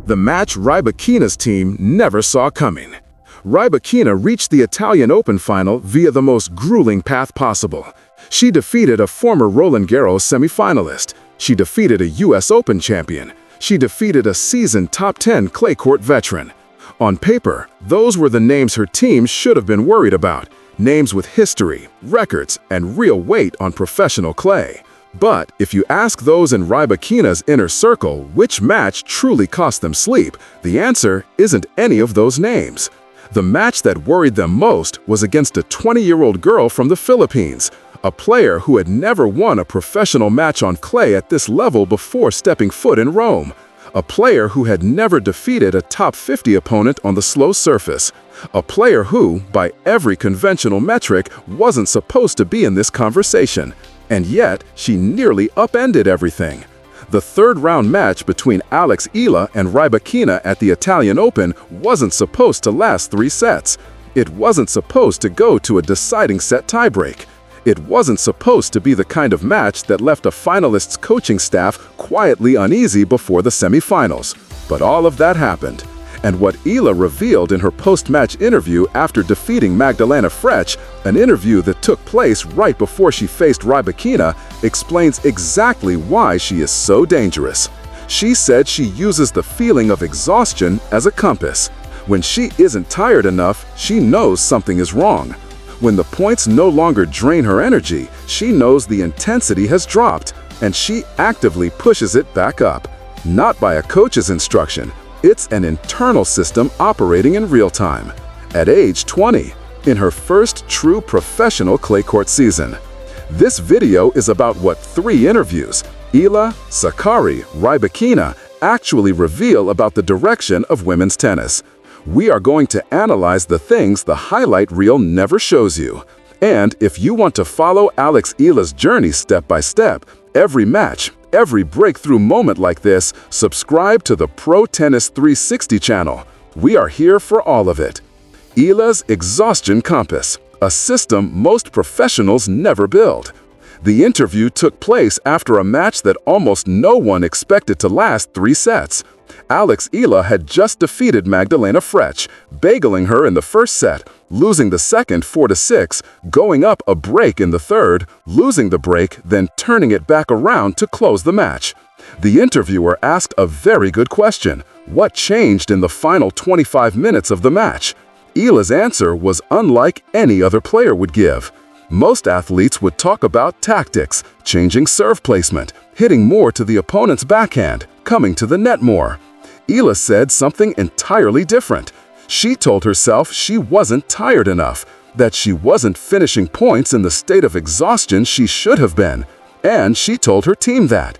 the match Rybakina's team never saw coming. Rybakina reached the Italian Open final via the most grueling path possible. She defeated a former Roland Garros semifinalist. She defeated a US Open champion. She defeated a seasoned top 10 clay court veteran. On paper, those were the names her team should have been worried about. Names with history, records, and real weight on professional clay. But if you ask those in Rybakina's inner circle which match truly cost them sleep, the answer isn't any of those names. The match that worried them most was against a 20-year-old girl from the Philippines, a player who had never won a professional match on clay at this level before stepping foot in Rome. A player who had never defeated a top 50 opponent on the slow surface. A player who, by every conventional metric, wasn't supposed to be in this conversation. And yet, she nearly upended everything. The third-round match between Alex Eala and Rybakina at the Italian Open wasn't supposed to last 3 sets. It wasn't supposed to go to a deciding set tiebreak. It wasn't supposed to be the kind of match that left a finalist's coaching staff quietly uneasy before the semifinals. But all of that happened. And what Eala revealed in her post-match interview after defeating Magdalena Frech, an interview that took place right before she faced Rybakina, explains exactly why she is so dangerous. She said she uses the feeling of exhaustion as a compass. When she isn't tired enough, she knows something is wrong. When the points no longer drain her energy, she knows the intensity has dropped, and she actively pushes it back up. Not by a coach's instruction. It's an internal system operating in real time. At age 20, in her first true professional clay court season. This video is about what 3 interviews, Eala, Sakkari, Rybakina, actually reveal about the direction of women's tennis. We are going to analyze the things the highlight reel never shows you. And if you want to follow Alex Eala's journey step by step, every match, every breakthrough moment like this, subscribe to the Pro Tennis 360 channel. We are here for all of it. Eala's Exhaustion Compass, a system most professionals never build. The interview took place after a match that almost no one expected to last 3 sets. Alex Eala had just defeated Magdalena Frech, bageling her in the first set, losing the second 4-6, going up a break in the third, losing the break, then turning it back around to close the match. The interviewer asked a very good question. What changed in the final 25 minutes of the match? Eala's answer was unlike any other player would give. Most athletes would talk about tactics, changing serve placement, hitting more to the opponent's backhand, coming to the net more. Eala said something entirely different. She told herself she wasn't tired enough, that she wasn't finishing points in the state of exhaustion she should have been. And she told her team that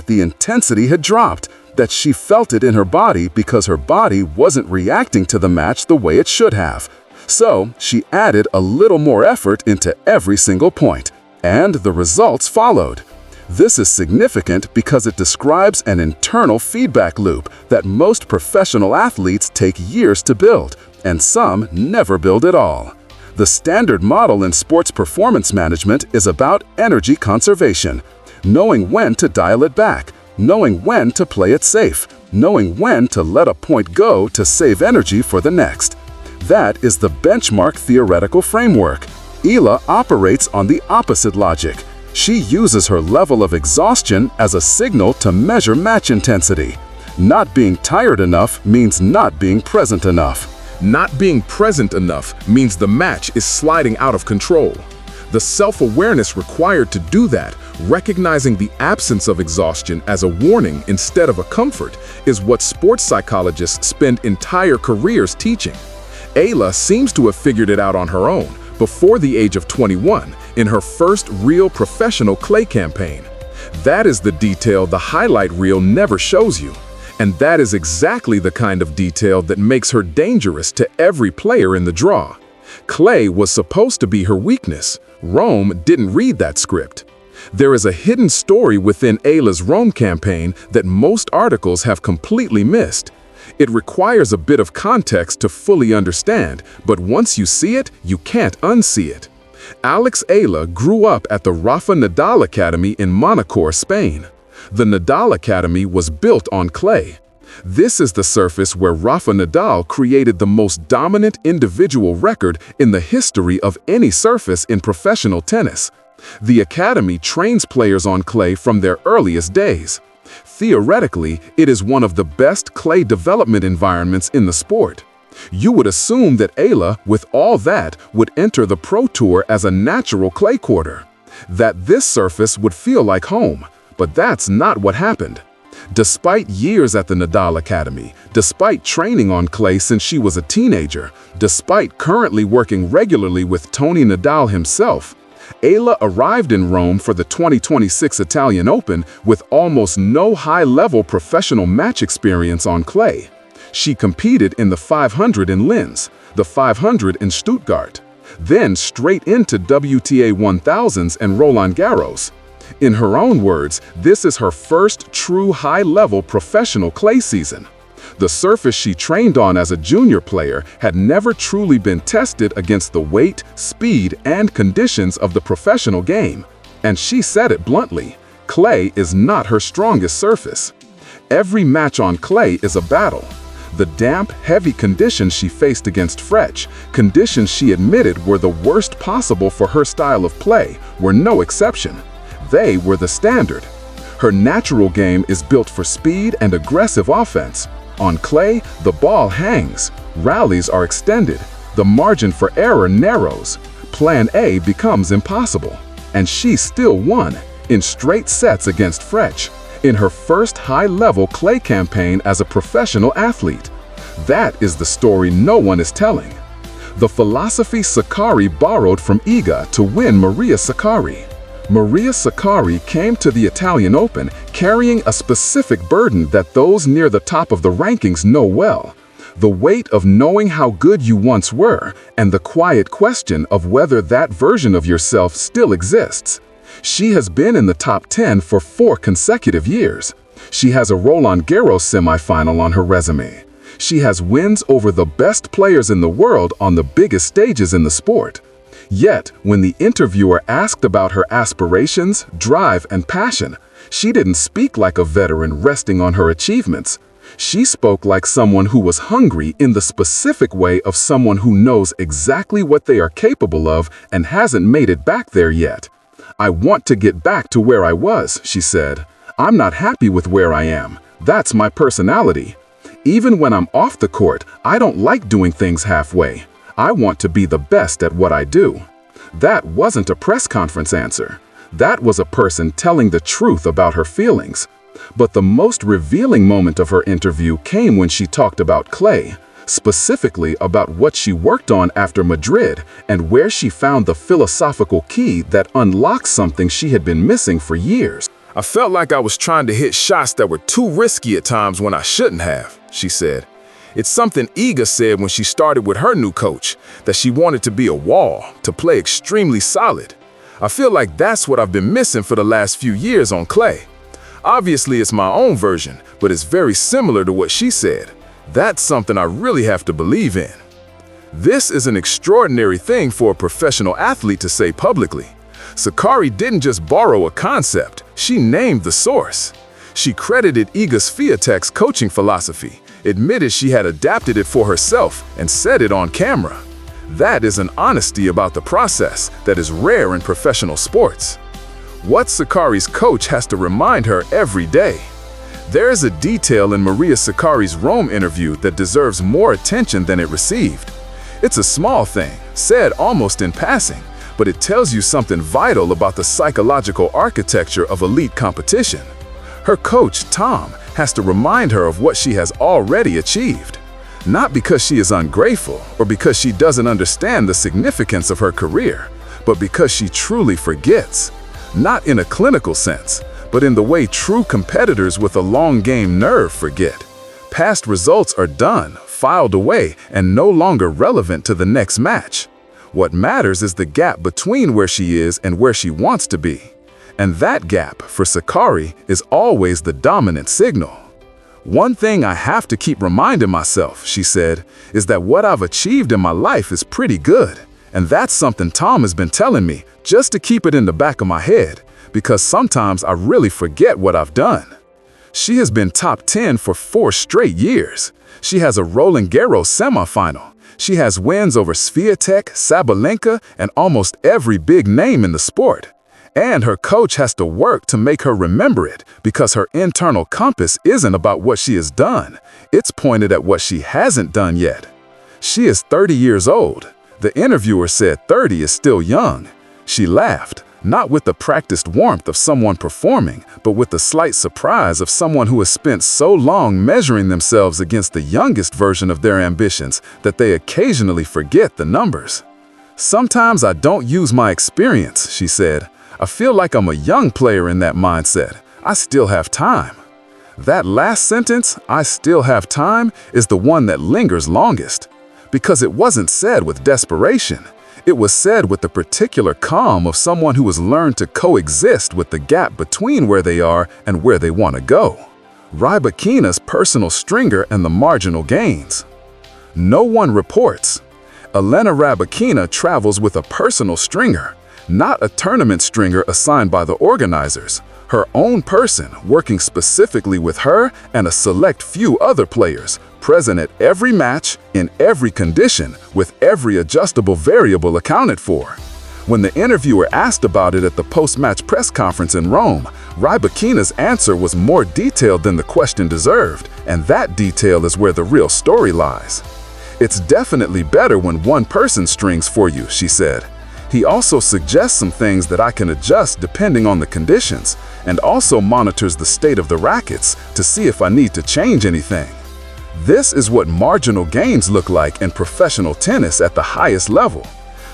the intensity had dropped, that she felt it in her body because her body wasn't reacting to the match the way it should have. So she added a little more effort into every single point, and the results followed. This is significant because it describes an internal feedback loop that most professional athletes take years to build, and some never build at all. The standard model in sports performance management is about energy conservation, knowing when to dial it back, knowing when to play it safe, knowing when to let a point go to save energy for the next. That is the benchmark theoretical framework. Eala operates on the opposite logic. She uses her level of exhaustion as a signal to measure match intensity. Not being tired enough means not being present enough. Not being present enough means the match is sliding out of control. The self-awareness required to do that, recognizing the absence of exhaustion as a warning instead of a comfort, is what sports psychologists spend entire careers teaching. Eala seems to have figured it out on her own, before the age of 21, in her first real professional clay campaign. That is the detail the highlight reel never shows you. And that is exactly the kind of detail that makes her dangerous to every player in the draw. Clay was supposed to be her weakness. Rome didn't read that script. There is a hidden story within Eala's Rome campaign that most articles have completely missed. It requires a bit of context to fully understand, but once you see it, you can't unsee it. Alex Eala grew up at the Rafa Nadal Academy in Manacor, Spain. The Nadal Academy was built on clay. This is the surface where Rafa Nadal created the most dominant individual record in the history of any surface in professional tennis. The academy trains players on clay from their earliest days. Theoretically, it is one of the best clay development environments in the sport. You would assume that Eala, with all that, would enter the Pro Tour as a natural clay quarter. That this surface would feel like home, but that's not what happened. Despite years at the Nadal Academy, despite training on clay since she was a teenager, despite currently working regularly with Tony Nadal himself, Eala arrived in Rome for the 2026 Italian Open with almost no high-level professional match experience on clay. She competed in the 500 in Linz, the 500 in Stuttgart, then straight into WTA 1000s and Roland Garros. In her own words, this is her first true high-level professional clay season. The surface she trained on as a junior player had never truly been tested against the weight, speed, and conditions of the professional game. And she said it bluntly, clay is not her strongest surface. Every match on clay is a battle. The damp, heavy conditions she faced against Fretch, conditions she admitted were the worst possible for her style of play, were no exception. They were the standard. Her natural game is built for speed and aggressive offense. On clay, the ball hangs, rallies are extended, the margin for error narrows, Plan A becomes impossible. And she still won, in straight sets against Fretch, in her first high-level clay campaign as a professional athlete. That is the story no one is telling. The philosophy Sakkari borrowed from Iga to win Maria Sakkari. Maria Sakkari came to the Italian Open carrying a specific burden that those near the top of the rankings know well. The weight of knowing how good you once were, and the quiet question of whether that version of yourself still exists. She has been in the top 10 for 4 consecutive years. She has a Roland Garros semifinal on her resume. She has wins over the best players in the world on the biggest stages in the sport. Yet, when the interviewer asked about her aspirations, drive, and passion, she didn't speak like a veteran resting on her achievements. She spoke like someone who was hungry in the specific way of someone who knows exactly what they are capable of and hasn't made it back there yet. I want to get back to where I was, she said. I'm not happy with where I am. That's my personality. Even when I'm off the court, I don't like doing things halfway. I want to be the best at what I do. That wasn't a press conference answer. That was a person telling the truth about her feelings. But the most revealing moment of her interview came when she talked about clay, specifically about what she worked on after Madrid and where she found the philosophical key that unlocked something she had been missing for years. I felt like I was trying to hit shots that were too risky at times when I shouldn't have, she said. It's something Iga said when she started with her new coach, that she wanted to be a wall, to play extremely solid. I feel like that's what I've been missing for the last few years on clay. Obviously, it's my own version, but it's very similar to what she said. That's something I really have to believe in. This is an extraordinary thing for a professional athlete to say publicly. Sakkari didn't just borrow a concept, she named the source. She credited Iga Swiatek's coaching philosophy, admitted she had adapted it for herself, and said it on camera. That is an honesty about the process that is rare in professional sports. What Sakkari's coach has to remind her every day. There is a detail in Maria Sakkari's Rome interview that deserves more attention than it received. It's a small thing, said almost in passing, but it tells you something vital about the psychological architecture of elite competition. Her coach, Tom, has to remind her of what she has already achieved. Not because she is ungrateful or because she doesn't understand the significance of her career, but because she truly forgets. Not in a clinical sense, but in the way true competitors with a long game nerve forget. Past results are done, filed away, and no longer relevant to the next match. What matters is the gap between where she is and where she wants to be. And that gap, for Sakkari, is always the dominant signal. One thing I have to keep reminding myself, she said, is that what I've achieved in my life is pretty good. And that's something Tom has been telling me, just to keep it in the back of my head, because sometimes I really forget what I've done. She has been top 10 for 4 straight years. She has a Roland Garros semifinal. She has wins over Swiatek, Sabalenka, and almost every big name in the sport. And her coach has to work to make her remember it because her internal compass isn't about what she has done. It's pointed at what she hasn't done yet. She is 30 years old. The interviewer said 30 is still young. She laughed, not with the practiced warmth of someone performing, but with the slight surprise of someone who has spent so long measuring themselves against the youngest version of their ambitions that they occasionally forget the numbers. "Sometimes I don't use my experience," she said. "I feel like I'm a young player in that mindset. I still have time." That last sentence, "I still have time," is the one that lingers longest. Because it wasn't said with desperation. It was said with the particular calm of someone who has learned to coexist with the gap between where they are and where they want to go. Rybakina's personal stringer and the marginal gains. No one reports. Elena Rybakina travels with a personal stringer, not a tournament stringer assigned by the organizers. Her own person working specifically with her and a select few other players, present at every match, in every condition, with every adjustable variable accounted for. When the interviewer asked about it at the post-match press conference in Rome, Rybakina's answer was more detailed than the question deserved, and that detail is where the real story lies. "It's definitely better when one person strings for you," she said. "He also suggests some things that I can adjust depending on the conditions, and also monitors the state of the rackets to see if I need to change anything." This is what marginal gains look like in professional tennis at the highest level.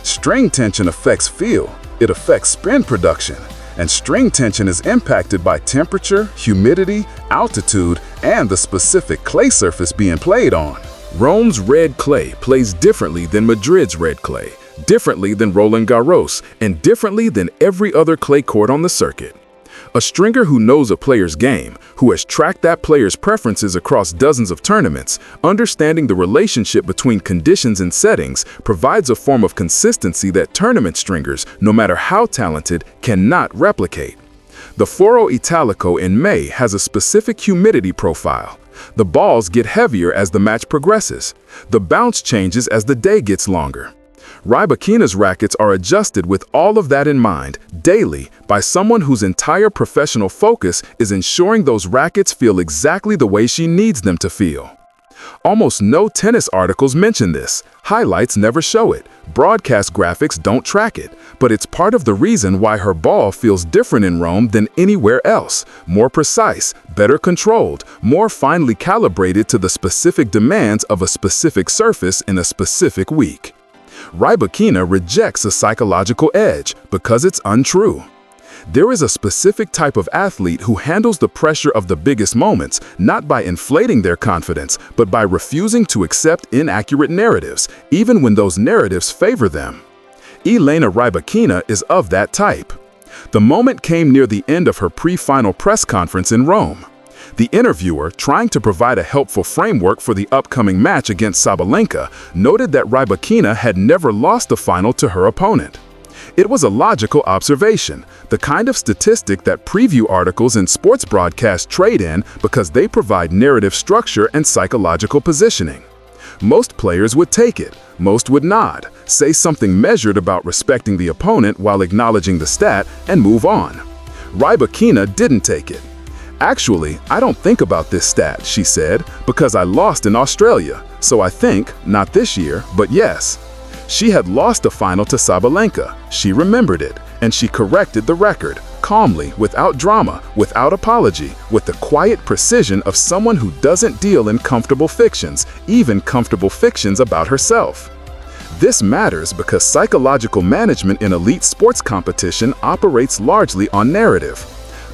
String tension affects feel, it affects spin production, and string tension is impacted by temperature, humidity, altitude, and the specific clay surface being played on. Rome's red clay plays differently than Madrid's red clay, differently than Roland Garros, and differently than every other clay court on the circuit. A stringer who knows a player's game, who has tracked that player's preferences across dozens of tournaments, understanding the relationship between conditions and settings, provides a form of consistency that tournament stringers, no matter how talented, cannot replicate. The Foro Italico in May has a specific humidity profile. The balls get heavier as the match progresses. The bounce changes as the day gets longer. Rybakina's rackets are adjusted with all of that in mind, daily, by someone whose entire professional focus is ensuring those rackets feel exactly the way she needs them to feel. Almost no tennis articles mention this. Highlights never show it. Broadcast graphics don't track it. But it's part of the reason why her ball feels different in Rome than anywhere else. More precise, better controlled, more finely calibrated to the specific demands of a specific surface in a specific week. Rybakina rejects a psychological edge because it's untrue. There is a specific type of athlete who handles the pressure of the biggest moments, not by inflating their confidence, but by refusing to accept inaccurate narratives, even when those narratives favor them. Elena Rybakina is of that type. The moment came near the end of her pre-final press conference in Rome. The interviewer, trying to provide a helpful framework for the upcoming match against Sabalenka, noted that Rybakina had never lost a final to her opponent. It was a logical observation, the kind of statistic that preview articles and sports broadcasts trade in because they provide narrative structure and psychological positioning. Most players would take it, most would nod, say something measured about respecting the opponent while acknowledging the stat, and move on. Rybakina didn't take it. "Actually, I don't think about this stat," she said, "because I lost in Australia, so I think, not this year, but yes." She had lost a final to Sabalenka. She remembered it, and she corrected the record, calmly, without drama, without apology, with the quiet precision of someone who doesn't deal in comfortable fictions, even comfortable fictions about herself. This matters because psychological management in elite sports competition operates largely on narrative.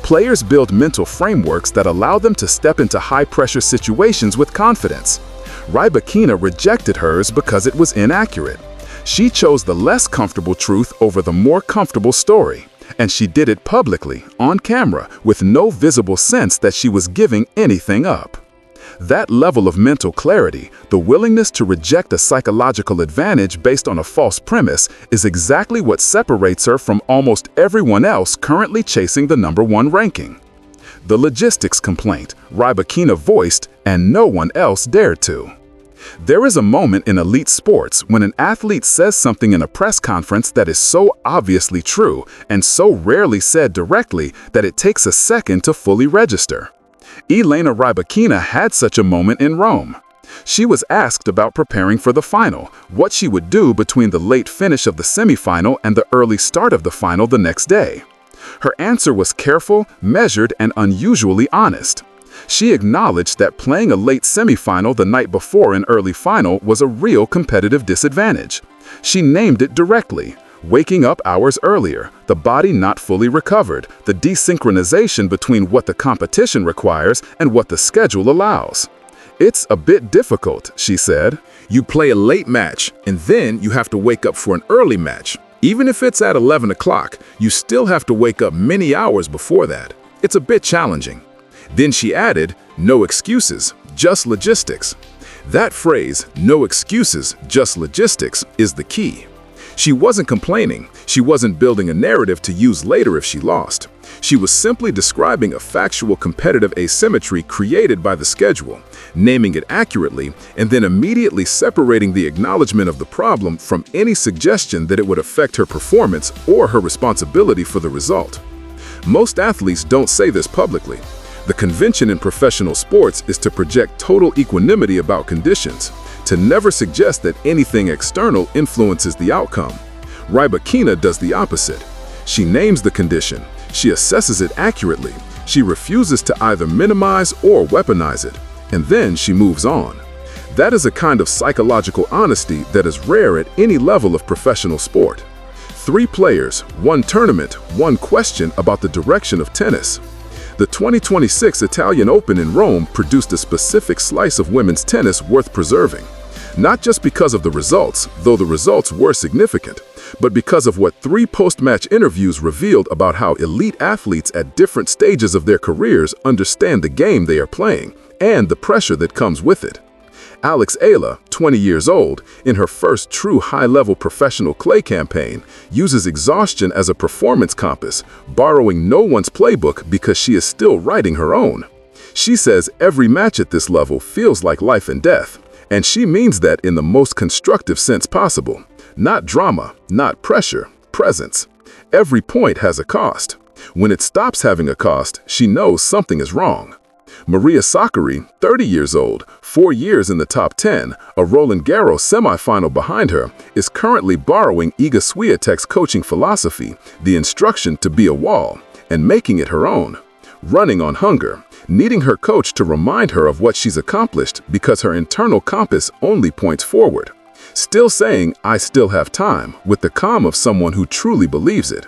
Players build mental frameworks that allow them to step into high-pressure situations with confidence. Rybakina rejected hers because it was inaccurate. She chose the less comfortable truth over the more comfortable story, and she did it publicly, on camera, with no visible sense that she was giving anything up. That level of mental clarity, the willingness to reject a psychological advantage based on a false premise, is exactly what separates her from almost everyone else currently chasing the #1 ranking. the logistics complaint Rybakina voiced and no one else dared to. There is a moment in elite sports when an athlete says something in a press conference that is so obviously true and so rarely said directly that it takes a second to fully register. Elena Rybakina had such a moment in Rome. She was asked about preparing for the final, what she would do between the late finish of the semifinal and the early start of the final the next day. Her answer was careful, measured, and unusually honest. She acknowledged that playing a late semifinal the night before an early final was a real competitive disadvantage. She named it directly: waking up hours earlier, the body not fully recovered, the desynchronization between what the competition requires and what the schedule allows. "It's a bit difficult," she said. You play a late match, and then you have to wake up for an early match. Even if it's at 11 o'clock, you still have to wake up many hours before that. It's a bit challenging. Then she added, "No excuses, just logistics." That phrase, "no excuses, just logistics," is the key. She wasn't complaining. She wasn't building a narrative to use later if she lost. She was simply describing a factual competitive asymmetry created by the schedule, naming it accurately, and then immediately separating the acknowledgement of the problem from any suggestion that it would affect her performance or her responsibility for the result. Most athletes don't say this publicly. The convention in professional sports is to project total equanimity about conditions, to never suggest that anything external influences the outcome. Rybakina does the opposite. She names the condition. She assesses it accurately. She refuses to either minimize or weaponize it. And then she moves on. That is a kind of psychological honesty that is rare at any level of professional sport. 3 players, 1 tournament, 1 question about the direction of tennis. The 2026 Italian Open in Rome produced a specific slice of women's tennis worth preserving. Not just because of the results, though the results were significant, but because of what 3 post-match interviews revealed about how elite athletes at different stages of their careers understand the game they are playing and the pressure that comes with it. Alex Eala, 20 years old, in her first true high-level professional clay campaign, uses exhaustion as a performance compass, borrowing no one's playbook because she is still writing her own. She says every match at this level feels like life and death, and she means that in the most constructive sense possible. Not drama, not pressure, presence. Every point has a cost. When it stops having a cost, she knows something is wrong. Maria Sakkari, 30 years old, 4 years in the top 10, a Roland Garros semifinal behind her, is currently borrowing Iga Swiatek's coaching philosophy, the instruction to be a wall, and making it her own. Running on hunger, needing her coach to remind her of what she's accomplished because her internal compass only points forward. Still saying, "I still have time," with the calm of someone who truly believes it.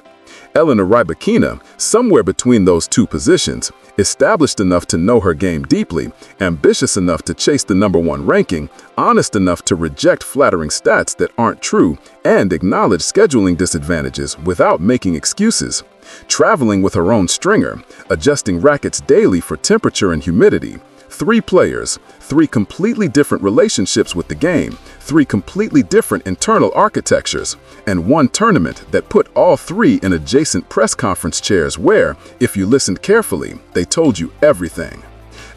Elena Rybakina, somewhere between those 2 positions, established enough to know her game deeply, ambitious enough to chase the #1 ranking, honest enough to reject flattering stats that aren't true, and acknowledge scheduling disadvantages without making excuses. Traveling with her own stringer, adjusting rackets daily for temperature and humidity. 3 players, 3 completely different relationships with the game, 3 completely different internal architectures, and 1 tournament that put all 3 in adjacent press conference chairs where, if you listened carefully, they told you everything.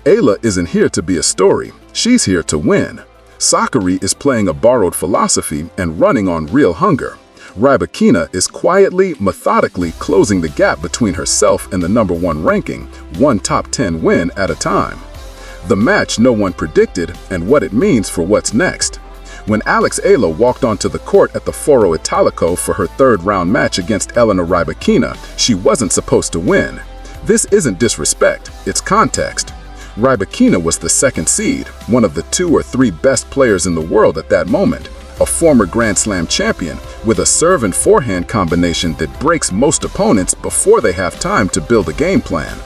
Eala isn't here to be a story. She's here to win. Sakkari is playing a borrowed philosophy and running on real hunger. Rybakina is quietly, methodically closing the gap between herself and the #1 ranking, 1 top 10 win at a time. The match no one predicted and what it means for what's next. When Alex Eala walked onto the court at the Foro Italico for her 3rd round match against Elena Rybakina, she wasn't supposed to win. This isn't disrespect, it's context. Rybakina was the 2nd seed, one of the 2 or 3 best players in the world at that moment, a former Grand Slam champion with a serve and forehand combination that breaks most opponents before they have time to build a game plan.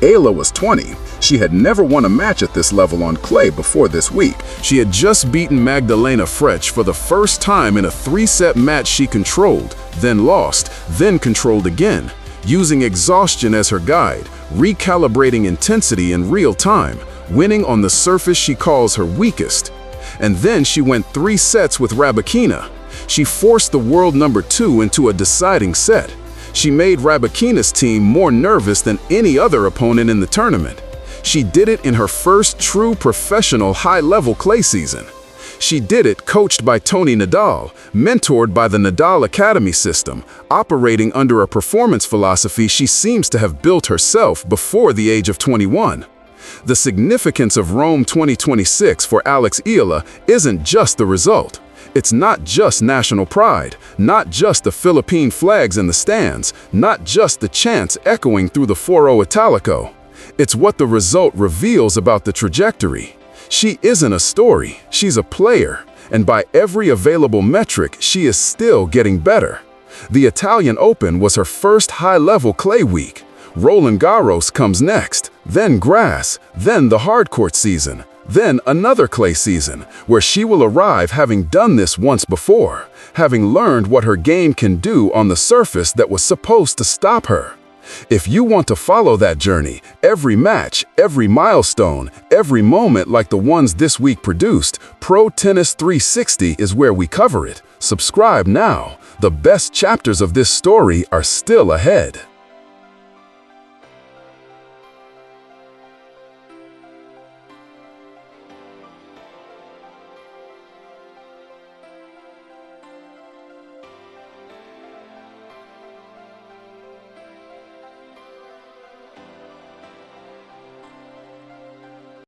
Eala was 20. She had never won a match at this level on clay before this week. She had just beaten Magdalena Frech for the first time in a 3-set match she controlled, then lost, then controlled again, using exhaustion as her guide, recalibrating intensity in real time, winning on the surface she calls her weakest. And then she went 3 sets with Rybakina. She forced the world #2 into a deciding set. She made Rybakina's team more nervous than any other opponent in the tournament. She did it in her first true professional high-level clay season. She did it coached by Tony Nadal, mentored by the Nadal Academy system, operating under a performance philosophy she seems to have built herself before the age of 21. The significance of Rome 2026 for Alex Eala isn't just the result. It's not just national pride, not just the Philippine flags in the stands, not just the chants echoing through the Foro Italico. It's what the result reveals about the trajectory. She isn't a story, she's a player, and by every available metric, she is still getting better. The Italian Open was her first high-level clay week. Roland Garros comes next, then grass, then the hardcourt season, then another clay season, where she will arrive having done this once before, having learned what her game can do on the surface that was supposed to stop her. If you want to follow that journey, every match, every milestone, every moment like the ones this week produced, Pro Tennis 360 is where we cover it. Subscribe now. The best chapters of this story are still ahead.